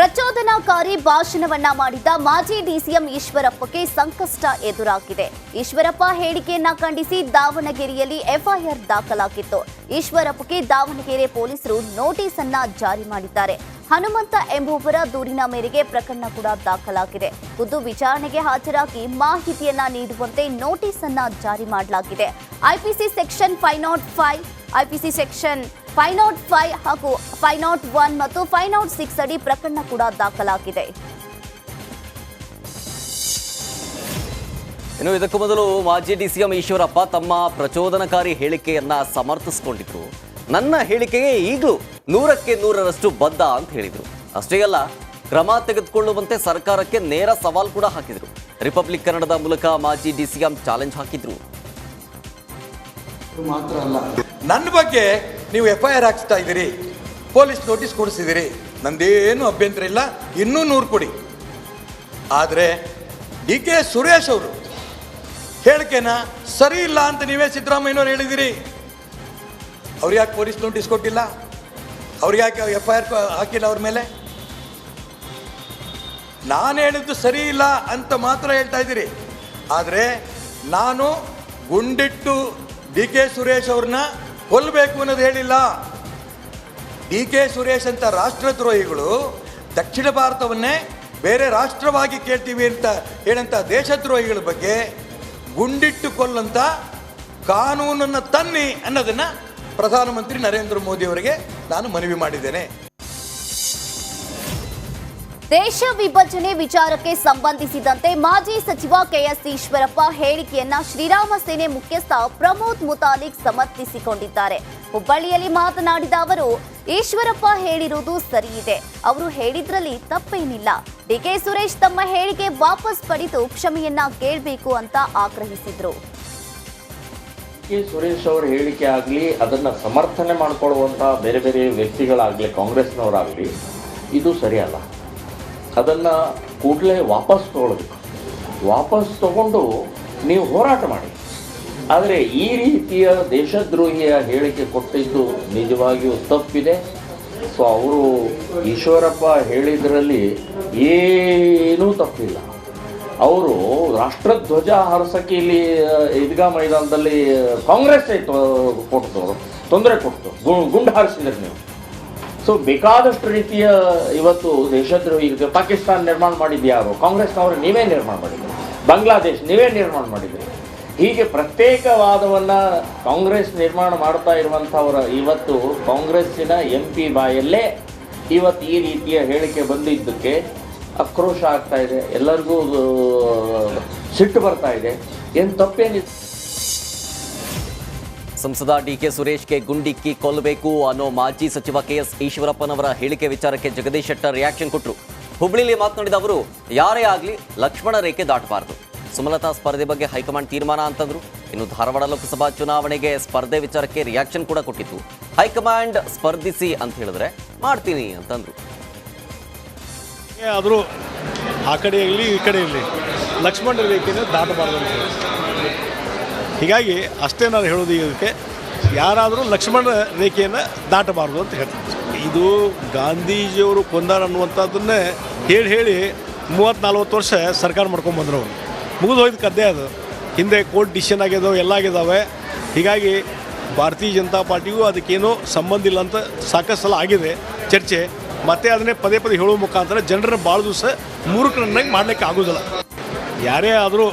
ಪ್ರಚೋದನಾಕಾರಿ ಭಾಷಣವನ್ನ ಮಾಡಿದ ಮಾಜಿ ಡಿಸಿಎಂ ಈಶ್ವರಪ್ಪಗೆ ಸಂಕಷ್ಟ ಎದುರಾಗಿದೆ. ಈಶ್ವರಪ್ಪ ಹೇಳಿಕೆಯನ್ನ ಖಂಡಿಸಿ ದಾವಣಗೆರೆಯಲ್ಲಿ ಎಫ್ಐಆರ್ ದಾಖಲಾಗಿತ್ತು. ಈಶ್ವರಪ್ಪಗೆ ದಾವಣಗೆರೆ ಪೊಲೀಸರು ನೋಟಿಸ್ ಅನ್ನ ಜಾರಿ ಮಾಡಿದ್ದಾರೆ. ಹನುಮಂತ ಎಂಬುವರ ದೂರಿನ ಮೇರೆಗೆ ಪ್ರಕರಣ ಕೂಡ ದಾಖಲಾಗಿದೆ. ಖುದ್ದು ವಿಚಾರಣೆಗೆ ಹಾಜರಾಗಿ ಮಾಹಿತಿಯನ್ನ ನೀಡುವಂತೆ ನೋಟಿಸ್ ಅನ್ನ ಜಾರಿ ಮಾಡಲಾಗಿದೆ. ಐಪಿಸಿ ಸೆಕ್ಷನ್ 505, ಐಪಿಸಿ ಸೆಕ್ಷನ್ 505 ಹಾಗೂ 501 ಮತ್ತು 506 ಅಡಿ ಪ್ರಕರಣ ಕೂಡ ದಾಖಲಾಗಿದೆ. ಇನ್ನು ಇದಕ್ಕೂ ಮೊದಲು ಮಾಜಿ ಡಿಸಿಎಂ ಈಶ್ವರಪ್ಪ ತಮ್ಮ ಪ್ರಚೋದನಕಾರಿ ಹೇಳಿಕೆಯನ್ನ ಸಮರ್ಥಿಸಿಕೊಂಡಿದ್ರು. ನನ್ನ ಹೇಳಿಕೆಗೆ ಈಗಲೂ 100ಕ್ಕೆ 100ರಷ್ಟು ಬದ್ಧ ಅಂತ ಹೇಳಿದ್ರು. ಅಷ್ಟೇ ಅಲ್ಲ, ಕ್ರಮ ತೆಗೆದುಕೊಳ್ಳುವಂತೆ ಸರ್ಕಾರಕ್ಕೆ ನೇರ ಸವಾಲ್ ಕೂಡ ಹಾಕಿದ್ರು. ರಿಪಬ್ಲಿಕ್ ಕನ್ನಡದ ಮೂಲಕ ಮಾಜಿ ಡಿಸಿಎಂ ಚಾಲೆಂಜ್ ಹಾಕಿದ್ರು. ಮಾತ್ರ ಅಲ್ಲ, ನನ್ನ ಬಗ್ಗೆ ನೀವು ಎಫ್ಐಆರ್ ಹಾಕ್ಸ್ತಾ ಇದ್ದೀರಿ, ಪೊಲೀಸ್ ನೋಟಿಸ್ ಕೊಡಿಸಿದಿರಿ, ನಂದೇನು ಅಭ್ಯಂತರ ಇಲ್ಲ, ಇನ್ನೂ 100 ಕೊಡಿ. ಆದರೆ DK ಸುರೇಶ್ ಅವರು ಹೇಳಿಕೆನ ಸರಿ ಇಲ್ಲ ಅಂತ ನೀವೇ ಸಿದ್ದರಾಮಯ್ಯನವ್ರು ಹೇಳಿದಿರಿ. ಅವ್ರು ಯಾಕೆ ಪೊಲೀಸ್ ನೋಟಿಸ್ ಕೊಟ್ಟಿಲ್ಲ? ಅವ್ರಿಗೆ ಯಾಕೆ ಎಫ್ಐಆರ್ ಹಾಕಿಲ್ಲ ಅವ್ರ ಮೇಲೆ? ನಾನು ಹೇಳಿದ್ದು ಸರಿ ಇಲ್ಲ ಅಂತ ಮಾತ್ರ ಹೇಳ್ತಾ ಇದ್ದೀರಿ. ಆದರೆ ನಾನು ಗುಂಡಿಟ್ಟು DK ಸುರೇಶ್ ಅವ್ರನ್ನ ಕೊಲ್ಲಬೇಕು ಅನ್ನೋದು ಹೇಳಿಲ್ಲ. DK ಸುರೇಶ್ ಅಂತ ರಾಷ್ಟ್ರದ್ರೋಹಿಗಳು ದಕ್ಷಿಣ ಭಾರತವನ್ನೇ ಬೇರೆ ರಾಷ್ಟ್ರವಾಗಿ ಕೇಳ್ತೀವಿ ಅಂತ ಹೇಳಂಥ ದೇಶದ್ರೋಹಿಗಳ ಬಗ್ಗೆ ಗುಂಡಿಟ್ಟು ಕೊಲ್ಲಂತ ಕಾನೂನನ್ನು ತನ್ನಿ ಅನ್ನೋದನ್ನು ಪ್ರಧಾನಮಂತ್ರಿ ನರೇಂದ್ರ ಮೋದಿ ಅವರಿಗೆ ನಾನು ಮನವಿ ಮಾಡಿದ್ದೇನೆ. ದೇಶ ವಿಭಜನೆ ವಿಚಾರಕ್ಕೆ ಸಂಬಂಧಿಸಿದಂತೆ ಮಾಜಿ ಸಚಿವ KS ಈಶ್ವರಪ್ಪ ಹೇಳಿಕೆಯನ್ನ ಶ್ರೀರಾಮ ಸೇನೆ ಮುಖ್ಯಸ್ಥ ಪ್ರಮೋದ್ ಮುತಾಲಿಕ್ ಸಮರ್ಥಿಸಿಕೊಂಡಿದ್ದಾರೆ. ಹುಬ್ಬಳ್ಳಿಯಲ್ಲಿ ಮಾತನಾಡಿದ ಅವರು, ಈಶ್ವರಪ್ಪ ಹೇಳಿರುವುದು ಸರಿಯಿದೆ, ಅವರು ಹೇಳಿದ್ರಲ್ಲಿ ತಪ್ಪೇನಿಲ್ಲ. DK ಸುರೇಶ್ ತಮ್ಮ ಹೇಳಿಕೆ ವಾಪಸ್ ಪಡೆದು ಕ್ಷಮೆಯನ್ನ ಕೇಳಬೇಕು ಅಂತ ಆಗ್ರಹಿಸಿದ್ರು. DK ಸುರೇಶ್ ಅವರ ಹೇಳಿಕೆ ಆಗಲಿ, ಅದನ್ನ ಸಮರ್ಥನೆ ಮಾಡಿಕೊಳ್ಳುವಂತ ಬೇರೆ ಬೇರೆ ವ್ಯಕ್ತಿಗಳಾಗಲಿ, ಕಾಂಗ್ರೆಸ್ನವರಾಗಲಿ, ಇದು ಸರಿಯಲ್ಲ. ಅದನ್ನು ಕೂಡಲೇ ವಾಪಸ್ ತಗೊಳ್ಬೇಕು. ವಾಪಸ್ ತಗೊಂಡು ನೀವು ಹೋರಾಟ ಮಾಡಿ. ಆದರೆ ಈ ರೀತಿಯ ದೇಶದ್ರೋಹಿಯ ಹೇಳಿಕೆ ಕೊಟ್ಟಿದ್ದು ನಿಜವಾಗಿಯೂ ತಪ್ಪಿದೆ. ಸೊ ಅವರು ಈಶ್ವರಪ್ಪ ಹೇಳಿದ್ರಲ್ಲಿ ಏನೂ ತಪ್ಪಿಲ್ಲ. ಅವರು ರಾಷ್ಟ್ರಧ್ವಜ ಹಾರಿಸೋಕ್ಕೆ ಇಲ್ಲಿ ಈದ್ಗಾ ಮೈದಾನದಲ್ಲಿ ಕಾಂಗ್ರೆಸ್ ತೊಂದರೆ ಕೊಡ್ತು, ಗುಂಡು ಹಾರಿಸಿದ್ರೆ ನೀವು. ಸೊ ಬೇಕಾದಷ್ಟು ರೀತಿಯ ಇವತ್ತು ದೇಶದ್ರೋಹಿ ಪಾಕಿಸ್ತಾನ ನಿರ್ಮಾಣ ಮಾಡಿದ್ದು ಯಾರು? ಕಾಂಗ್ರೆಸ್ನವರು ನೀವೇ ನಿರ್ಮಾಣ ಮಾಡಿದ್ರಿ. ಬಾಂಗ್ಲಾದೇಶ್ ನೀವೇ ನಿರ್ಮಾಣ ಮಾಡಿದ್ರಿ. ಹೀಗೆ ಪ್ರತ್ಯೇಕವಾದವನ್ನು ಕಾಂಗ್ರೆಸ್ ನಿರ್ಮಾಣ ಮಾಡ್ತಾ ಇರುವಂಥವರ ಇವತ್ತು ಕಾಂಗ್ರೆಸ್ಸಿನ MP ಬಾಯಲ್ಲೇ ಇವತ್ತು ಈ ರೀತಿಯ ಹೇಳಿಕೆ ಬಂದಿದ್ದಕ್ಕೆ ಆಕ್ರೋಶ ಆಗ್ತಾ ಇದೆ. ಎಲ್ಲರಿಗೂ ಸಿಟ್ಟು ಬರ್ತಾ ಇದೆ. ಏನು ತಪ್ಪೇನಿದೆ? ಸಂಸದ DK ಸುರೇಶ್ಗೆ ಗುಂಡಿಕ್ಕಿ ಕೊಲ್ಲಬೇಕು ಅನ್ನೋ ಮಾಜಿ ಸಚಿವ KS ಈಶ್ವರಪ್ಪನವರ ಹೇಳಿಕೆ ವಿಚಾರಕ್ಕೆ ಜಗದೀಶ್ ಶೆಟ್ಟರ್ ರಿಯಾಕ್ಷನ್ ಕೊಟ್ಟರು. ಹುಬ್ಬಳ್ಳಿಯಲ್ಲಿ ಮಾತನಾಡಿದ ಅವರು, ಯಾರೇ ಆಗಲಿ ಲಕ್ಷ್ಮಣ ರೇಖೆ ದಾಟಬಾರದು. ಸುಮಲತಾ ಸ್ಪರ್ಧೆ ಬಗ್ಗೆ ಹೈಕಮಾಂಡ್ ತೀರ್ಮಾನ ಅಂತಂದ್ರು. ಇನ್ನು ಧಾರವಾಡ ಲೋಕಸಭಾ ಚುನಾವಣೆಗೆ ಸ್ಪರ್ಧೆ ವಿಚಾರಕ್ಕೆ ರಿಯಾಕ್ಷನ್ ಕೂಡ ಕೊಟ್ಟಿತ್ತು. ಹೈಕಮಾಂಡ್ ಸ್ಪರ್ಧಿಸಿ ಅಂತ ಹೇಳಿದ್ರೆ ಮಾಡ್ತೀನಿ ಅಂತಂದ್ರು. ಆದರೂ ಆ ಕಡೆ ಇರಲಿ ಈ ಕಡೆ ಇರಲಿ ಲಕ್ಷ್ಮಣ ರೇಖೆನ ದಾಟಬಾರ್ದು ಅಂತ ಹೇಳಿ, ಹೀಗಾಗಿ ಅಷ್ಟೇ ನಾನು ಹೇಳೋದು. ಇದಕ್ಕೆ ಯಾರಾದರೂ ಲಕ್ಷ್ಮಣ ರೇಖೆಯನ್ನು ದಾಟಬಾರ್ದು ಅಂತ ಹೇಳ್ತೀನಿ. ಇದು ಗಾಂಧೀಜಿಯವರು ಕೊಂದಾರ ಅನ್ನುವಂಥದ್ದನ್ನೇ ಹೇಳಿ 30-40 ವರ್ಷ ಸರ್ಕಾರ ಮಾಡ್ಕೊಂಡ್ಬಂದ್ರು. ಅವರು ಮುಗಿದು ಹೋಯ್ತು ಕದ್ದೆ. ಅದು ಹಿಂದೆ ಕೋರ್ಟ್ ಡಿಸಿಷನ್ ಆಗ್ಯದವು, ಎಲ್ಲ ಆಗಿದ್ದಾವೆ. ಹೀಗಾಗಿ ಭಾರತೀಯ ಜನತಾ ಪಾರ್ಟಿಗೂ ಅದಕ್ಕೇನೋ ಸಂಬಂಧ ಇಲ್ಲ ಅಂತ ಸಾಕಷ್ಟು ಸಲ ಆಗಿದೆ ಚರ್ಚೆ. ಮತ್ತೆ ಅದನ್ನೇ ಪದೇ ಪದೇ ಹೇಳುವ ಮುಖಾಂತರ ಜನರನ್ನು ಭಾಳ ದಿವಸ ಮೂರ್ಖರನ್ನಾಗಿ ಮಾಡಲಿಕ್ಕೆ ಆಗೋದಿಲ್ಲ. ಯಾರೇ ಆದರೂ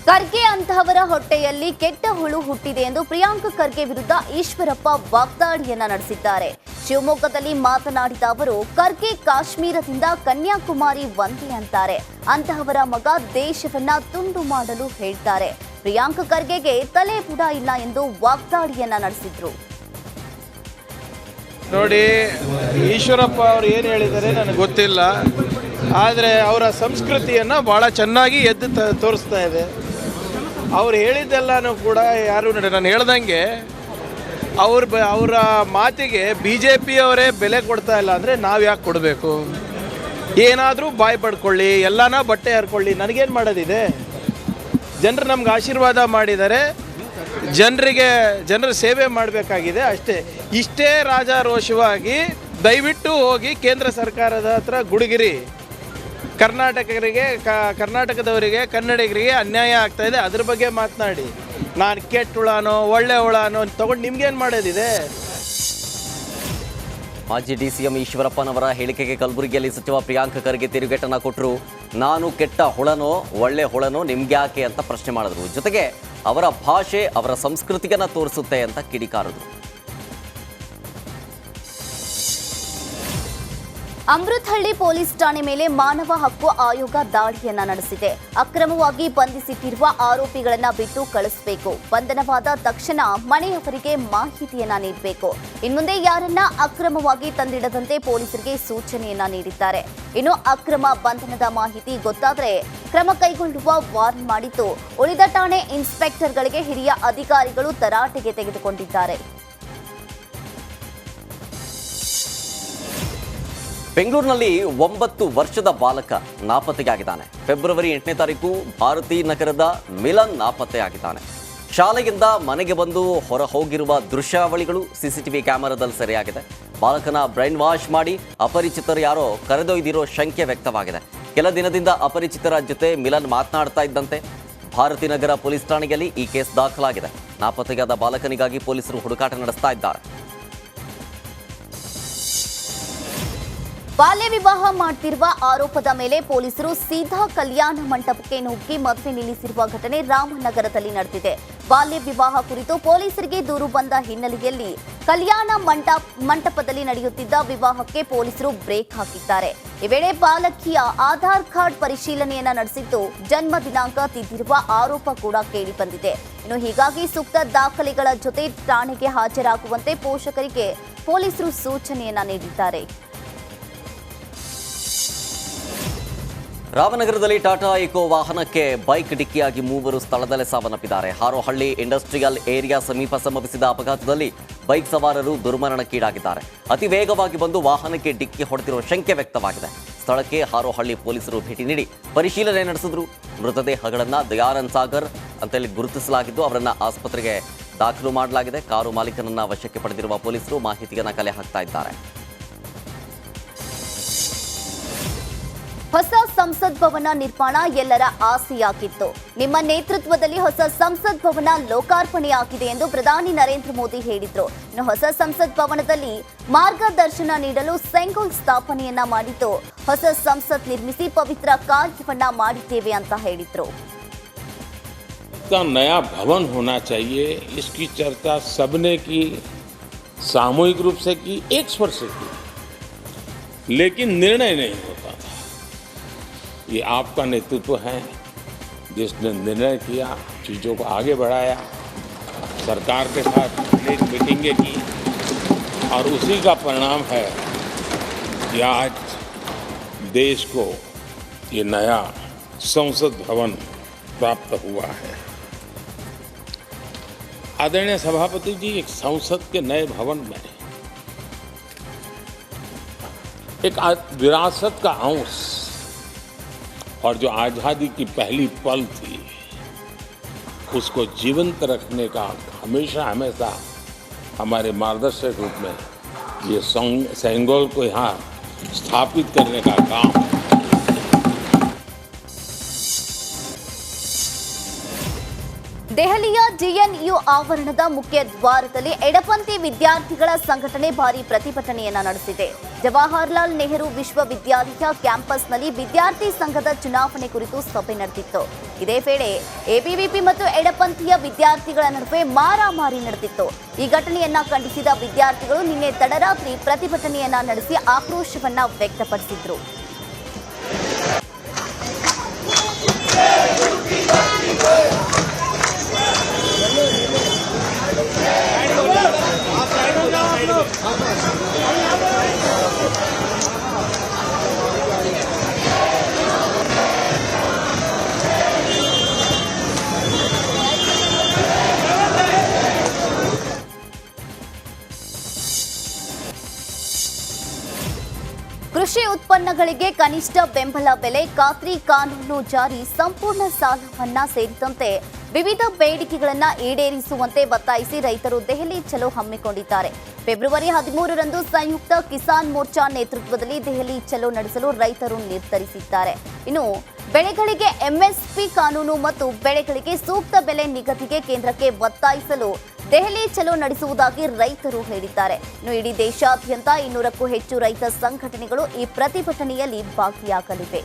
ಖರ್ಗೆ ಅಂತಹವರ ಹೊಟ್ಟೆಯಲ್ಲಿ ಕೆಟ್ಟ ಹುಳು ಹುಟ್ಟಿದೆ ಎಂದು ಪ್ರಿಯಾಂಕ್ ಖರ್ಗೆ ವಿರುದ್ಧ ಈಶ್ವರಪ್ಪ ವಾಗ್ದಾಳಿಯನ್ನ ನಡೆಸಿದ್ದಾರೆ. ಶಿವಮೊಗ್ಗದಲ್ಲಿ ಮಾತನಾಡಿದ ಅವರು, ಖರ್ಗೆ ಕಾಶ್ಮೀರದಿಂದ ಕನ್ಯಾಕುಮಾರಿ ಒಂದೇ ಅಂತಾರೆ. ಅಂತಹವರ ಮಗ ದೇಶವನ್ನ ತುಂಡು ಮಾಡಲು ಹೇಳ್ತಾರೆ. ಪ್ರಿಯಾಂಕ್ ಖರ್ಗೆಗೆ ತಲೆ ಬುಡ ಇಲ್ಲ ಎಂದು ವಾಗ್ದಾಳಿಯನ್ನ ನಡೆಸಿದ್ರು. ನೋಡಿ, ಈಶ್ವರಪ್ಪ ಅವರು ಏನು ಹೇಳಿದ್ದಾರೆ ನನಗೆ ಗೊತ್ತಿಲ್ಲ. ಆದರೆ ಅವರ ಸಂಸ್ಕೃತಿಯನ್ನು ಭಾಳ ಚೆನ್ನಾಗಿ ಎದ್ದು ತೋರಿಸ್ತಾ ಇದೆ. ಅವ್ರು ಹೇಳಿದ್ದೆಲ್ಲನೂ ಕೂಡ ಯಾರು ನಾನು ಹೇಳ್ದಂಗೆ ಅವರ ಮಾತಿಗೆ BJP ಅವರೇ ಬೆಲೆ ಕೊಡ್ತಾ ಇಲ್ಲ ಅಂದರೆ ನಾವು ಯಾಕೆ ಕೊಡಬೇಕು? ಏನಾದರೂ ಬಾಯಿ ಪಡ್ಕೊಳ್ಳಿ, ಎಲ್ಲನ ಬಟ್ಟೆ ಹರ್ಕೊಳ್ಳಿ, ನನಗೇನು ಮಾಡೋದಿದೆ? ಜನರು ನಮ್ಗೆ ಆಶೀರ್ವಾದ ಮಾಡಿದ್ದಾರೆ. ಜನರ ಸೇವೆ ಮಾಡಬೇಕಾಗಿದೆ ಅಷ್ಟೇ. ಇಷ್ಟೇ ರಾಜಾರೋಷವಾಗಿ ದಯವಿಟ್ಟು ಹೋಗಿ ಕೇಂದ್ರ ಸರ್ಕಾರದ ಹತ್ರ ಗುಡುಗಿರಿ. ಕರ್ನಾಟಕದವರಿಗೆ ಕನ್ನಡಿಗರಿಗೆ ಅನ್ಯಾಯ ಆಗ್ತಾ ಇದೆ, ಅದ್ರ ಬಗ್ಗೆ ಮಾತನಾಡಿ. ನಾನು ಕೆಟ್ಟ ಹುಳನೋ ಒಳ್ಳೆ ಹುಳನೋ ತಗೊಂಡು ನಿಮ್ಗೇನು ಮಾಡೋದಿದೆ? ಮಾಜಿ ಡಿಸಿಎಂ ಈಶ್ವರಪ್ಪನವರ ಹೇಳಿಕೆಗೆ ಕಲಬುರಗಿಯಲ್ಲಿ ಸಚಿವ ಪ್ರಿಯಾಂಕ್ ಖರ್ಗೆ ತಿರುಗೇಟನ್ನ ಕೊಟ್ಟರು. ನಾನು ಕೆಟ್ಟ ಹುಳನೋ ಒಳ್ಳೆ ಹುಳನೋ ನಿಮ್ಗ್ಯಾಕೆ ಅಂತ ಪ್ರಶ್ನೆ ಮಾಡಿದ್ರು. ಜೊತೆಗೆ ಅವರ ಭಾಷೆ ಅವರ ಸಂಸ್ಕೃತಿಯನ್ನ ತೋರಿಸುತ್ತೆ ಅಂತ ಕಿಡಿಕಾರರು. ಅಮೃತಹಳ್ಳಿ ಪೊಲೀಸ್ ಠಾಣೆ ಮೇಲೆ ಮಾನವ ಹಕ್ಕು ಆಯೋಗ ದಾಳಿಯನ್ನ ನಡೆಸಿದೆ. ಅಕ್ರಮವಾಗಿ ಬಂಧಿಸಿಟ್ಟಿರುವ ಆರೋಪಿಗಳನ್ನ ಬಿಟ್ಟು ಕಳಿಸಬೇಕು. ಬಂಧನವಾದ ತಕ್ಷಣ ಮನೆಯವರಿಗೆ ಮಾಹಿತಿಯನ್ನ ನೀಡಬೇಕು. ಇನ್ಮುಂದೆ ಯಾರನ್ನ ಅಕ್ರಮವಾಗಿ ತಂದಿಡದಂತೆ ಪೊಲೀಸರಿಗೆ ಸೂಚನೆಯನ್ನ ನೀಡಿದ್ದಾರೆ. ಇನ್ನು ಅಕ್ರಮ ಬಂಧನದ ಮಾಹಿತಿ ಗೊತ್ತಾದರೆ ಕ್ರಮ ಕೈಗೊಳ್ಳುವ ವಾರ್ನ್ ಮಾಡಿದ್ದು ಉಳಿದ ಠಾಣೆ ಇನ್ಸ್ಪೆಕ್ಟರ್ಗಳಿಗೆ ಹಿರಿಯ ಅಧಿಕಾರಿಗಳು ತರಾಟೆಗೆ ತೆಗೆದುಕೊಂಡಿದ್ದಾರೆ. ಬೆಂಗಳೂರಿನಲ್ಲಿ 9 ವರ್ಷದ ಬಾಲಕ ನಾಪತ್ತೆಯಾಗಿದ್ದಾನೆ. ಫೆಬ್ರವರಿ 8ನೇ ತಾರೀಕು ಭಾರತೀ ನಗರದ ಮಿಲನ್ ನಾಪತ್ತೆಯಾಗಿದ್ದಾನೆ. ಶಾಲೆಯಿಂದ ಮನೆಗೆ ಬಂದು ಹೊರ ಹೋಗಿರುವ ದೃಶ್ಯಾವಳಿಗಳು ಸಿಸಿಟಿವಿ ಕ್ಯಾಮೆರಾದಲ್ಲಿ ಸೆರೆಯಾಗಿದೆ. ಬಾಲಕನ ಬ್ರೈನ್ ವಾಶ್ ಮಾಡಿ ಅಪರಿಚಿತರು ಯಾರೋ ಕರೆದೊಯ್ದಿರೋ ಶಂಕೆ ವ್ಯಕ್ತವಾಗಿದೆ. ಕೆಲ ದಿನದಿಂದ ಅಪರಿಚಿತರ ಜೊತೆ ಮಿಲನ್ ಮಾತನಾಡ್ತಾ ಇದ್ದಂತೆ ಭಾರತೀ ನಗರ ಪೊಲೀಸ್ ಠಾಣೆಯಲ್ಲಿ ಈ ಕೇಸ್ ದಾಖಲಾಗಿದೆ. ನಾಪತ್ತೆಯಾದ ಬಾಲಕನಿಗಾಗಿ ಪೊಲೀಸರು ಹುಡುಕಾಟ ನಡೆಸ್ತಾ ಇದ್ದಾರೆ. ಬಾಲ್ಯ ವಿವಾಹ ಮಾಡ್ತಿರುವ ಆರೋಪದ ಮೇಲೆ ಪೊಲೀಸರು ಸೀದಾ ಕಲ್ಯಾಣ ಮಂಟಪಕ್ಕೆ ನುಗ್ಗಿ ಮದುವೆ ನಿಲ್ಲಿಸಿರುವ ಘಟನೆ ರಾಮನಗರದಲ್ಲಿ ನಡೆದಿದೆ. ಬಾಲ್ಯ ವಿವಾಹ ಕುರಿತು ಪೊಲೀಸರಿಗೆ ದೂರು ಬಂದ ಹಿನ್ನೆಲೆಯಲ್ಲಿ ಕಲ್ಯಾಣ ಮಂಟಪದಲ್ಲಿ ನಡೆಯುತ್ತಿದ್ದ ವಿವಾಹಕ್ಕೆ ಪೊಲೀಸರು ಬ್ರೇಕ್ ಹಾಕಿದ್ದಾರೆ. ಈ ವೇಳೆ ಬಾಲಕಿಯ ಆಧಾರ್ ಕಾರ್ಡ್ ಪರಿಶೀಲನೆಯನ್ನ ನಡೆಸಿದ್ದು ಜನ್ಮ ದಿನಾಂಕ ತಿದ್ದಿರುವ ಆರೋಪ ಕೂಡ ಕೇಳಿಬಂದಿದೆ. ಇನ್ನು ಹೀಗಾಗಿ ಸೂಕ್ತ ದಾಖಲೆಗಳ ಜೊತೆ ಠಾಣೆಗೆ ಹಾಜರಾಗುವಂತೆ ಪೋಷಕರಿಗೆ ಪೊಲೀಸರು ಸೂಚನೆಯನ್ನ ನೀಡಿದ್ದಾರೆ. ರಾಮನಗರದಲ್ಲಿ ಟಾಟಾ ಇಕೋ ವಾಹನಕ್ಕೆ ಬೈಕ್ ಡಿಕ್ಕಿಯಾಗಿ ಮೂವರು ಸ್ಥಳದಲ್ಲೇ ಸಾವನ್ನಪ್ಪಿದ್ದಾರೆ. ಹಾರೋಹಳ್ಳಿ ಇಂಡಸ್ಟ್ರಿಯಲ್ ಏರಿಯಾ ಸಮೀಪ ಸಂಭವಿಸಿದ ಅಪಘಾತದಲ್ಲಿ ಬೈಕ್ ಸವಾರರು ದುರ್ಮರಣಕ್ಕೀಡಾಗಿದ್ದಾರೆ. ಅತಿ ವೇಗವಾಗಿ ಬಂದು ವಾಹನಕ್ಕೆ ಡಿಕ್ಕಿ ಹೊಡೆದಿರುವ ಶಂಕೆ ವ್ಯಕ್ತವಾಗಿದೆ. ಸ್ಥಳಕ್ಕೆ ಹಾರೋಹಳ್ಳಿ ಪೊಲೀಸರು ಭೇಟಿ ನೀಡಿ ಪರಿಶೀಲನೆ ನಡೆಸಿದ್ರು. ಮೃತದೇಹಗಳನ್ನು ದಯಾನಂದ್ ಸಾಗರ್ ಅಂತೇಳಿ ಗುರುತಿಸಲಾಗಿದ್ದು ಅವರನ್ನ ಆಸ್ಪತ್ರೆಗೆ ದಾಖಲು ಮಾಡಲಾಗಿದೆ. ಕಾರು ಮಾಲೀಕನನ್ನ ವಶಕ್ಕೆ ಪಡೆದಿರುವ ಪೊಲೀಸರು ಮಾಹಿತಿಯನ್ನು ಕಲೆ ಹಾಕ್ತಾ ಇದ್ದಾರೆ. ಹೊಸ ಸಂಸತ್ ಭವನ ನಿರ್ಮಾಣ ಎಲ್ಲರ ಆಸೆಯಾಗಿತ್ತು. ನಿಮ್ಮ ನೇತೃತ್ವದಲ್ಲಿ ಹೊಸ ಸಂಸತ್ ಭವನ ಲೋಕಾರ್ಪಣೆಯಾಗಿದೆ ಎಂದು ಪ್ರಧಾನಿ ನರೇಂದ್ರ ಮೋದಿ ಹೇಳಿದ್ರು. ಇನ್ನು ಹೊಸ ಸಂಸತ್ ಭವನದಲ್ಲಿ ಮಾರ್ಗದರ್ಶನ ನೀಡಲು ಸೆಂಗೋಲ್ ಸ್ಥಾಪನೆಯನ್ನ ಮಾಡಿದ್ದು ಹೊಸ ಸಂಸತ್ ನಿರ್ಮಿಸಿ ಪವಿತ್ರ ಕಾರ್ಯವನ್ನ ಮಾಡಿದ್ದೇವೆ ಅಂತ ಹೇಳಿದ್ರು. नया भवन होना चाहिए, इसकी चर्चा सबने की, सामूहिक रूप से की, एक स्वर से की, लेकिन निर्णय नहीं होता था. ये आपका नेतृत्व है जिसने निर्णय किया, चीज़ों को आगे बढ़ाया, सरकार के साथ अनेक मीटिंगें की और उसी का परिणाम है कि आज देश को ये नया संसद भवन प्राप्त हुआ है. आदरणीय सभापति जी, एक संसद के नए भवन में एक विरासत का अंश और जो आज़ादी की पहली पल थी उसको जीवंत रखने का हमेशा हमारे मार्गदर्शक रूप में ये सेंगोल को यहाँ स्थापित करने का काम. ದೆಹಲಿಯ ಜಿಎನ್ಯು ಆವರಣದ ಮುಖ್ಯ ದ್ವಾರದಲ್ಲಿ ಎಡಪಂಥಿ ವಿದ್ಯಾರ್ಥಿಗಳ ಸಂಘಟನೆ ಭಾರಿ ಪ್ರತಿಭಟನೆಯನ್ನ ನಡೆಸಿದೆ. ಜವಾಹರಲಾಲ್ ನೆಹರು ವಿಶ್ವವಿದ್ಯಾಲಯ ಕ್ಯಾಂಪಸ್ನಲ್ಲಿ ವಿದ್ಯಾರ್ಥಿ ಸಂಘದ ಚುನಾವಣೆ ಕುರಿತು ಸಭೆ ನಡೆದಿತ್ತು. ಇದೇ ವೇಳೆ ಎಬಿವಿಪಿ ಮತ್ತು ಎಡಪಂಥೀಯ ವಿದ್ಯಾರ್ಥಿಗಳ ನಡುವೆ ಮಾರಾಮಾರಿ ನಡೆದಿತ್ತು. ಈ ಘಟನೆಯನ್ನ ಖಂಡಿಸಿದ ವಿದ್ಯಾರ್ಥಿಗಳು ನಿನ್ನೆ ತಡರಾತ್ರಿ ಪ್ರತಿಭಟನೆಯನ್ನ ನಡೆಸಿ ಆಕ್ರೋಶವನ್ನ ವ್ಯಕ್ತಪಡಿಸಿದ್ರು. ಕೃಷಿ ಉತ್ಪನ್ನಗಳಿಗೆ ಕನಿಷ್ಠ ಬೆಂಬಲ ಬೆಲೆ, ಖಾತ್ರಿ ಕಾನೂನು ಜಾರಿ, ಸಂಪೂರ್ಣ ಸಾಲ ಮನ್ನಾ ಸೇರಿದಂತೆ ವಿವಿಧ ಬೇಡಿಕೆಗಳನ್ನು ಈಡೇರಿಸುವಂತೆ ಒತ್ತಾಯಿಸಿ ರೈತರು ದೆಹಲಿ ಚಲೋ ಹಮ್ಮಿಕೊಂಡಿದ್ದಾರೆ. ಫೆಬ್ರವರಿ 13ರಂದು ಸಂಯುಕ್ತ ಕಿಸಾನ್ ಮೋರ್ಚಾ ನೇತೃತ್ವದಲ್ಲಿ ದೆಹಲಿ ಚಲೋ ನಡೆಸಲು ರೈತರು ನಿರ್ಧರಿಸಿದ್ದಾರೆ. ಇನ್ನು ಬೆಳೆಗಳಿಗೆ ಎಂಎಸ್ಪಿ ಕಾನೂನು ಮತ್ತು ಬೆಳೆಗಳಿಗೆ ಸೂಕ್ತ ಬೆಲೆ ನಿಗದಿಗೆ ಕೇಂದ್ರಕ್ಕೆ ಒತ್ತಾಯಿಸಲು ದೆಹಲಿ ಚಲೋ ನಡೆಸುವುದಾಗಿ ರೈತರು ಹೇಳಿದ್ದಾರೆ. ಇನ್ನು ಇಡೀ ದೇಶಾದ್ಯಂತ 200ಕ್ಕೂ ಹೆಚ್ಚು ರೈತ ಸಂಘಟನೆಗಳು ಈ ಪ್ರತಿಭಟನೆಯಲ್ಲಿ ಭಾಗಿಯಾಗಲಿವೆ.